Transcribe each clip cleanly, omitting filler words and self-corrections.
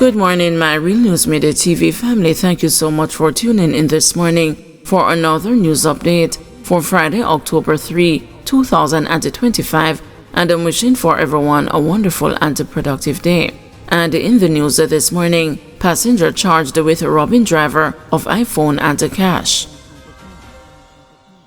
Good morning, my Real News Midday TV family. Thank you so much for tuning in this morning for another news update for Friday, October 3, 2025, and I'm wishing for everyone a wonderful and productive day. And in the news this morning, passenger charged with robbing driver of iPhone and cash.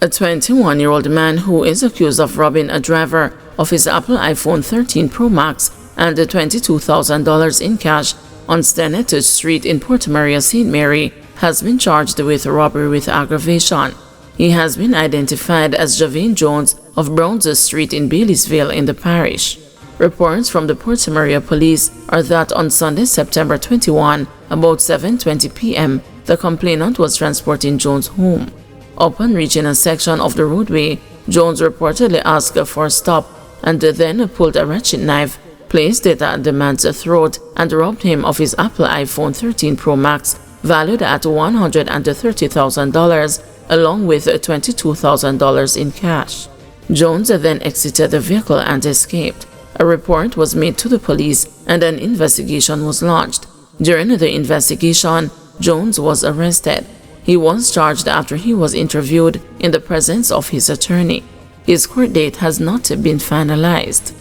A 21-year-old man who is accused of robbing a driver of his Apple iPhone 13 Pro Max and $22,000 in cash on Syndicates Street in Port Maria, St. Mary, has been charged with robbery with aggravation. He has been identified as Javine Jones of Browns Street in Bailey'sville in the parish. Reports from the Port Maria police are that on Sunday, September 21, about 7:20 p.m., the complainant was transporting Jones home. Upon reaching a section of the roadway, Jones reportedly asked for a stop and then pulled a ratchet knife, placed it at the man's throat, and robbed him of his Apple iPhone 13 Pro Max, valued at $130,000, along with $22,000 in cash. Jones then exited the vehicle and escaped. A report was made to the police and an investigation was launched. During the investigation, Jones was arrested. He was charged after he was interviewed in the presence of his attorney. His court date has not been finalized.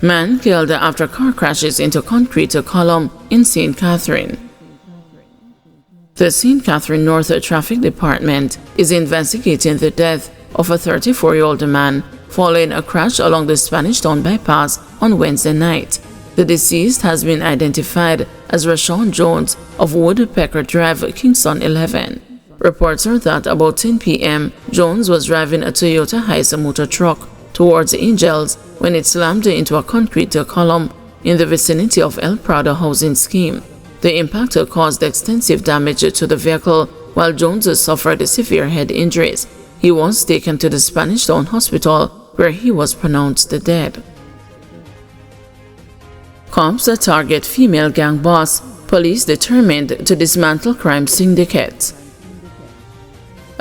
Man killed after car crashes into concrete column in St. Catherine. The St. Catherine North Traffic Department is investigating the death of a 34-year-old man following a crash along the Spanish Town bypass on Wednesday night. The deceased has been identified as Rashawn Jones of Woodpecker Drive, Kingston 11. Reports are that about 10 p.m., Jones was driving a Toyota Hiace motor truck towards Angels when it slammed into a concrete column in the vicinity of El Prado housing scheme. The impact caused extensive damage to the vehicle, while Jones suffered severe head injuries. He was taken to the Spanish Town Hospital, where he was pronounced dead. Cops target female gang boss. Police determined to dismantle crime syndicate.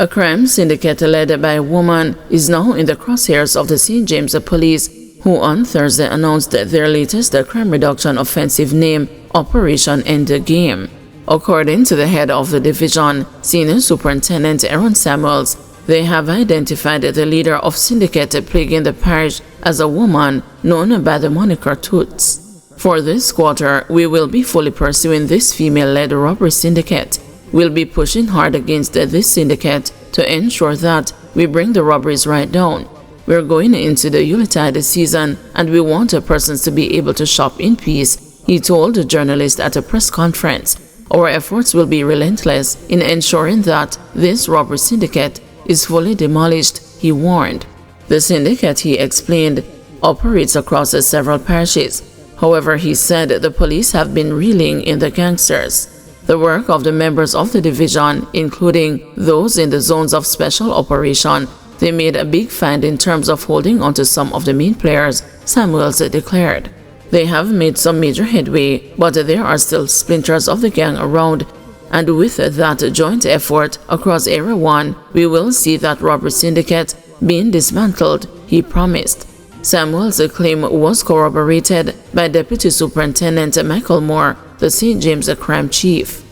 A crime syndicate led by a woman is now in the crosshairs of the St. James Police, who on Thursday announced their latest crime reduction offensive name, Operation End Game. According to the head of the division, Senior Superintendent Aaron Samuels, they have identified the leader of syndicate plaguing the parish as a woman known by the moniker Toots. For this quarter, we will be fully pursuing this female-led robbery syndicate. We'll be pushing hard against this syndicate to ensure that we bring the robberies right down. We're going into the Yuletide season and we want persons to be able to shop in peace, he told a journalist at a press conference. Our efforts will be relentless in ensuring that this robbery syndicate is fully demolished, he warned. The syndicate, he explained, operates across several parishes. However, he said the police have been reeling in the gangsters. The work of the members of the division, including those in the zones of special operation, they made a big find in terms of holding onto some of the main players, Samuels declared. They have made some major headway, but there are still splinters of the gang around, and with that joint effort across Area 1, we will see that robbery syndicate being dismantled, he promised. Samuel's claim was corroborated by Deputy Superintendent Michael Moore, the St. James crime chief.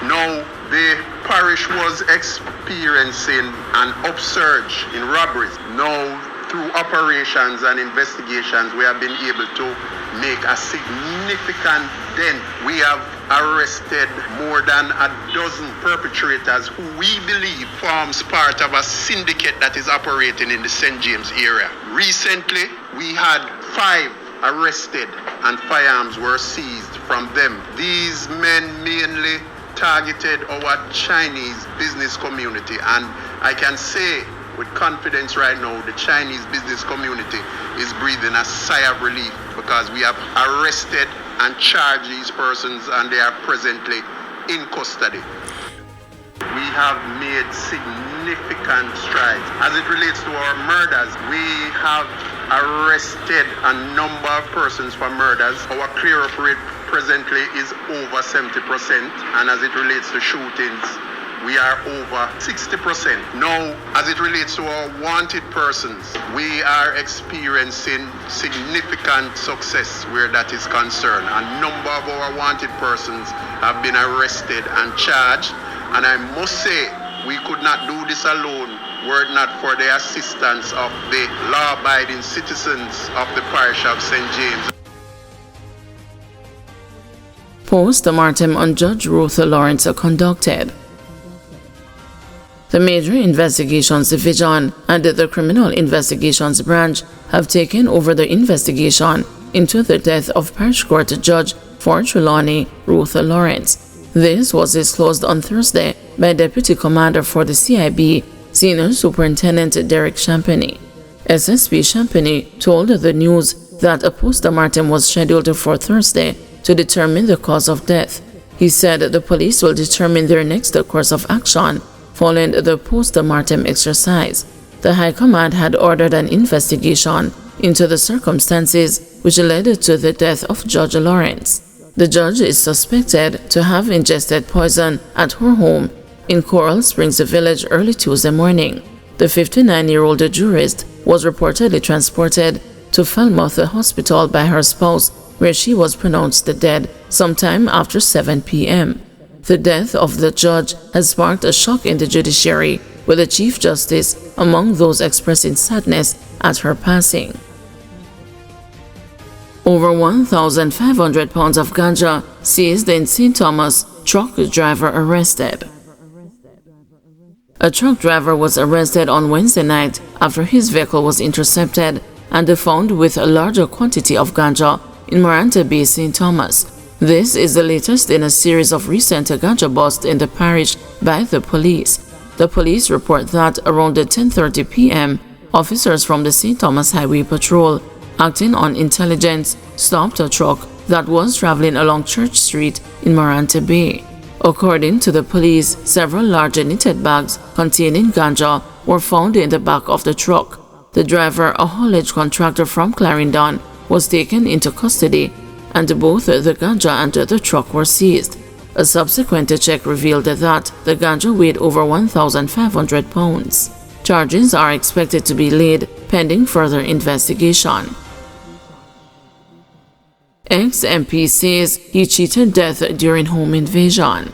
Now, the parish was experiencing an upsurge in robberies. Now, through operations and investigations, we have been able to make a significant dent. We have arrested more than a dozen perpetrators who we believe forms part of a syndicate that is operating in the St. James area. Recently, we had 5 arrested and firearms were seized from them. These men mainly targeted our Chinese business community, and I can say with confidence right now, the Chinese business community is breathing a sigh of relief because we have arrested and charged these persons and they are presently in custody. We have made significant strides. As it relates to our murders, we have arrested a number of persons for murders. Our clear-up rate presently is over 70%, and as it relates to shootings, we are over 60%. Now, as it relates to our wanted persons, we are experiencing significant success where that is concerned. A number of our wanted persons have been arrested and charged, and I must say, we could not do this alone were it not for the assistance of the law-abiding citizens of the parish of St. James. Post-mortem on Judge Ruth Lawrence conducted. The Major Investigations Division and the Criminal Investigations Branch have taken over the investigation into the death of Parish Court Judge for Trelawney Ruth Lawrence. This was disclosed on Thursday by Deputy Commander for the CIB, Senior Superintendent Derek Champagny. SSP Champagny told the news that a post-mortem was scheduled for Thursday to determine the cause of death. He said the police will determine their next course of action following the post-mortem exercise. The High Command had ordered an investigation into the circumstances which led to the death of Judge Lawrence. The judge is suspected to have ingested poison at her home in Coral Springs Village early Tuesday morning. The 59-year-old jurist was reportedly transported to Falmouth Hospital by her spouse, where she was pronounced dead sometime after 7 p.m. The death of the judge has sparked a shock in the judiciary, with the Chief Justice among those expressing sadness at her passing. Over 1,500 pounds of ganja seized in St. Thomas, truck driver arrested. A truck driver was arrested on Wednesday night after his vehicle was intercepted and found with a larger quantity of ganja in Moranta Bay, St. Thomas. This is the latest in a series of recent ganja busts in the parish by the police. The police report that around 10:30 p.m., officers from the St. Thomas Highway Patrol, acting on intelligence, stopped a truck that was traveling along Church Street in Moranta Bay. According to the police, several large knitted bags containing ganja were found in the back of the truck. The driver, a haulage contractor from Clarendon, was taken into custody, and both the ganja and the truck were seized. A subsequent check revealed that the ganja weighed over 1,500 pounds. Charges are expected to be laid pending further investigation. Ex-MP says he cheated death during home invasion.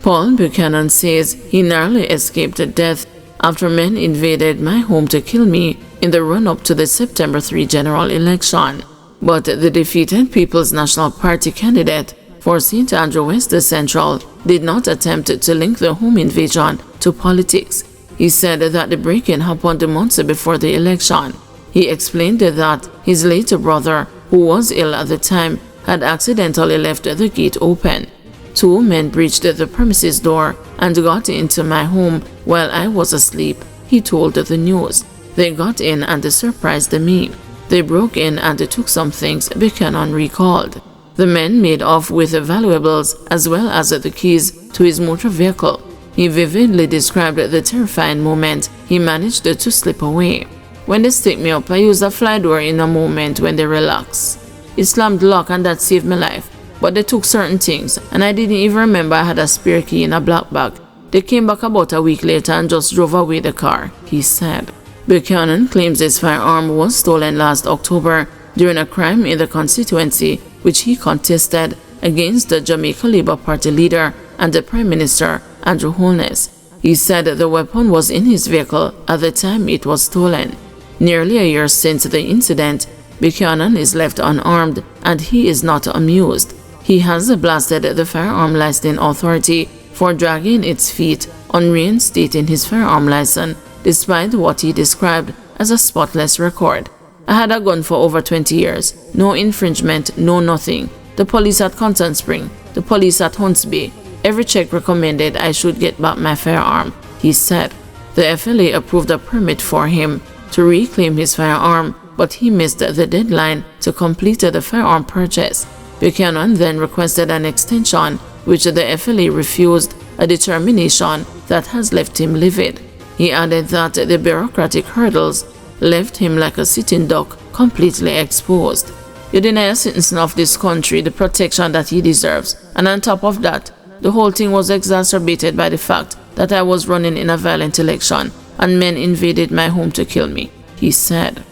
Paul Buchanan says he narrowly escaped death after men invaded my home to kill me in the run-up to the September 3 general election. But the defeated People's National Party candidate for St. Andrew West Central did not attempt to link the home invasion to politics. He said that the break-in happened months before the election. He explained that his late brother, who was ill at the time, had accidentally left the gate open. Two men breached the premises door and got into my home while I was asleep, he told the news. They got in and surprised me. They broke in and took some things, Buchanan recalled. The men made off with valuables as well as the keys to his motor vehicle. He vividly described the terrifying moment he managed to slip away. When they stick me up, I used a fly door in a moment when they relax. It slammed the lock and that saved my life. But they took certain things, and I didn't even remember I had a spare key in a black bag. They came back about a week later and just drove away the car, he said. Buchanan claims his firearm was stolen last October during a crime in the constituency which he contested against the Jamaica Labour Party leader and the Prime Minister, Andrew Holness. He said the weapon was in his vehicle at the time it was stolen. Nearly a year since the incident, Buchanan is left unarmed and he is not amused. He has blasted the Firearm Licensing Authority for dragging its feet on reinstating his firearm license despite what he described as a spotless record. I had a gun for over 20 years. No infringement, no nothing. The police at Constance Spring, the police at Hunts Bay. Every check recommended I should get back my firearm, he said. The FLA approved a permit for him to reclaim his firearm, but he missed the deadline to complete the firearm purchase. Buchanan then requested an extension, which the FLA refused, a determination that has left him livid. He added that the bureaucratic hurdles left him like a sitting duck, completely exposed. You deny a citizen of this country the protection that he deserves, and on top of that, the whole thing was exacerbated by the fact that I was running in a violent election and men invaded my home to kill me, he said.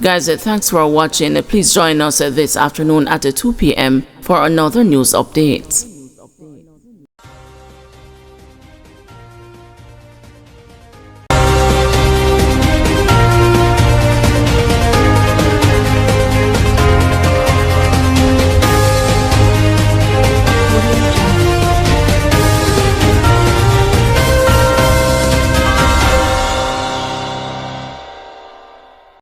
Guys, thanks for watching. Please join us this afternoon at 2 p.m. for another news update.